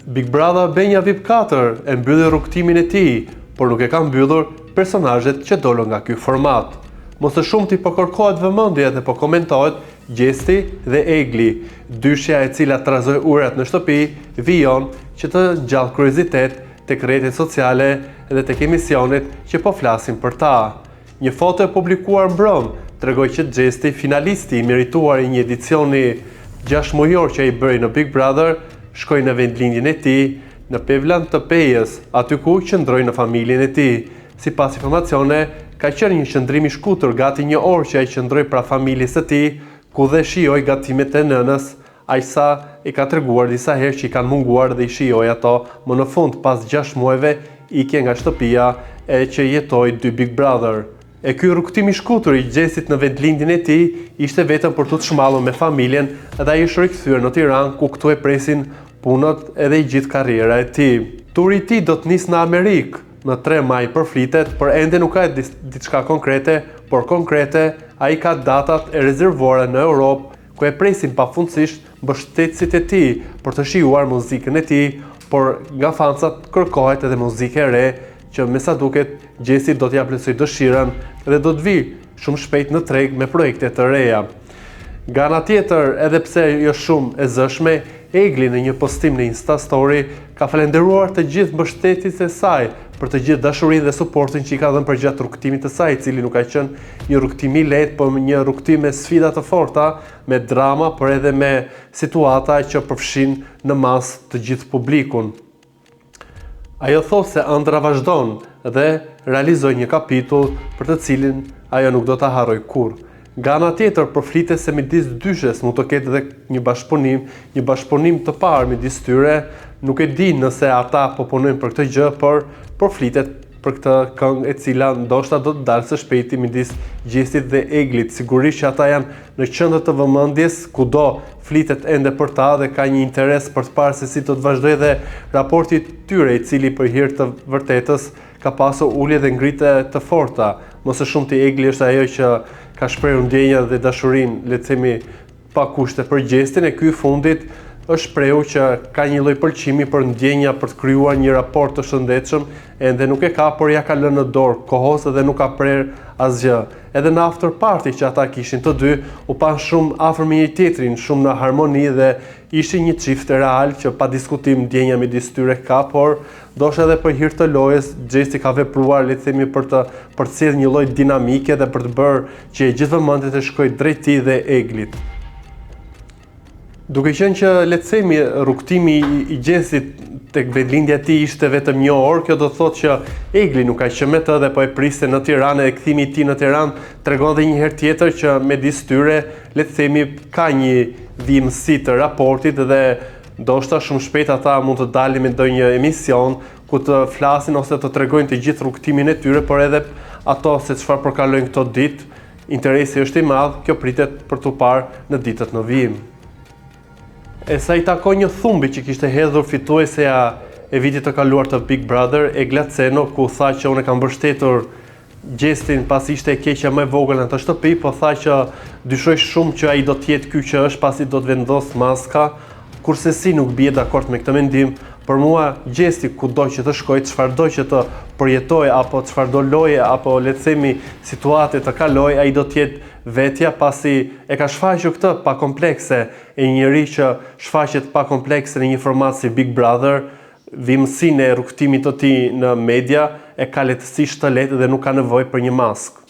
Big Brother Benja VIP 4 e mbylli rrugtimin e tij, por nuk e ka mbyllur personazhet që dolën nga ky format. Mos e shumti po kërkohet vëmendje dhe po komentohet Gjesti dhe Egli, dyshja e cila trazoi urat në shtëpi, vijon që të ngjall kuriozitet tek rrjetet sociale dhe tek emisionet që po flasin për ta. Një foto e publikuar mbrëm tregoi që Gjesti, finalisti i merituar i një edicioni 6 mujor që ai bëri në Big Brother, shkoi në vendlindjen e tij në Pevlan të Pejës, aty ku qëndroi në familjen e tij. Sipas informacione, ka qenë një qëndrim i shkurtër, gati një orë që ai qëndroi pra familjes së tij, ku dhe shijoi gatimet e nënës, aq sa i ka treguar disa herë që i kanë munguar dhe i shijoi ato, më në fund pas 6 muajve ikje nga shtëpia e që jetoi 2 Big Brother. E ky rrugtim i shkurtër i Gjestit në vendlindjen e tij ishte vetëm për të shmallur me familjen dhe ai është rikthyer në Tiranë, ku këtu e presin punët edhe i gjithë karriera e tij. Turi i tij do të nisë në Amerikë në 3 maj përflitet, por ende nuk ka diçka konkrete, por konkrete ai ka datat e rezervuara në Europë, ku e presin pafundësisht mbështetësit e tij për të shijuar muzikën e tij, por nga fansat kërkohet edhe muzikë e re, që me sa duket Gjesti do t'ja plotësoj dëshirën dhe do të vi shumë shpejt në treg me projekte të reja. Nga ana tjetër, edhe pse jo shumë e zëshme, Egli në një postim në Insta Story ka falenderuar të gjithë mbështetësit e saj për të gjithë dashurinë dhe suportin që i ka dhënë përgjatë rrugtimit të saj, i cili nuk ka qenë një rrugtim i lehtë, por një rrugtim me sfida të forta, me drama, por edhe me situata që përfshin në masë të gjithë publikun. Ajo thosë se ëndra vazhdon dhe realizoi një kapitull për të cilin ajo nuk do ta harroj kurrë. Nga ana tjetër, përflitet se midis dyshes mund të ketë edhe një bashkëpunim të parë midis tyre. Nuk e di nëse ata po punojnë për këtë gjë, por përflitet për këtë këngë e cila ndoshta do të dalë së shpejti midis Gjestit dhe Eglit. Sigurisht që ata janë në qendër të vëmendjes, kudo flitet ende për ta dhe ka një interes për të parë se si do të vazhdojë dhe raporti tyre, i cili për hir të vërtetës ka pasur ulje dhe ngritje të forta. Më së shumti Egli është ajo që ka shprehur ndjenja dhe dashurinë, le të themi, pa kushte për Gjestin, e ky i fundit është shprehur që ka një lloj pëlqimi për ndjenja, për të krijuar një raport të shëndetshëm, ende nuk e ka, por ja ka lënë në dorë kohës dhe nuk ka prerë asgjë. Edhe në after party që ata kishin të dy, u pan shumë afër me një tjetrin, shumë në harmoni dhe ishin një çift real që pa diskutim ndjenja midis tyre ka, por ndoshta edhe për hir të lojës, Gjesti ka vepruar, le të themi, për të përcjellë një lloj dinamike dhe për të bërë që e gjithë vëmendjet të shkojë drejt tij dhe Eglit. Duke qenë që, le të themi, rrugtimi i Gjestit tek vendlindja e tij ishte vetëm një orë, kjo do të thotë që Egli nuk ka qenë me të dhe po e priste në Tiranë, dhe kthimi i tij në Tiranë tregon edhe një herë tjetër që midis tyre, le të themi, ka një dhimbësi të raportit dhe ndoshta shumë shpejt ata mund të dalin me ndonjë emision ku të flasin ose të tregojnë të gjithë rrugtimin e tyre, por edhe ato se çfarë përkalojnë këto ditë. Interesi është i madh, kjo pritet për t'u parë në ditët në vijim. E sa i takoi një thumbi që kishte hedhur fituesja e vitit të kaluar të Big Brother, Egla Ceno, ku tha që unë kam mbështetur Gjestin pasi ishte e keqja më e vogël në të shtëpi, po tha që dyshoj shumë që ai do të jetë ky që është pasi do të vendos maska, kurse si nuk bie dakord me këtë mendim. Për mua, Gjesti kudo që të shkojë, çfarëdo që të përjetojë apo çfarëdo loje apo le të themi situate të kalojë, ai do të jetë vetja, pasi e ka shfaqur këtë pa komplekse. E një njeri që shfaqet pa komplekse në një format si Big Brother, dhimbësinë e rrugtimit të tij në media e ka lehtësisht të lehtë dhe nuk ka nevojë për një maskë.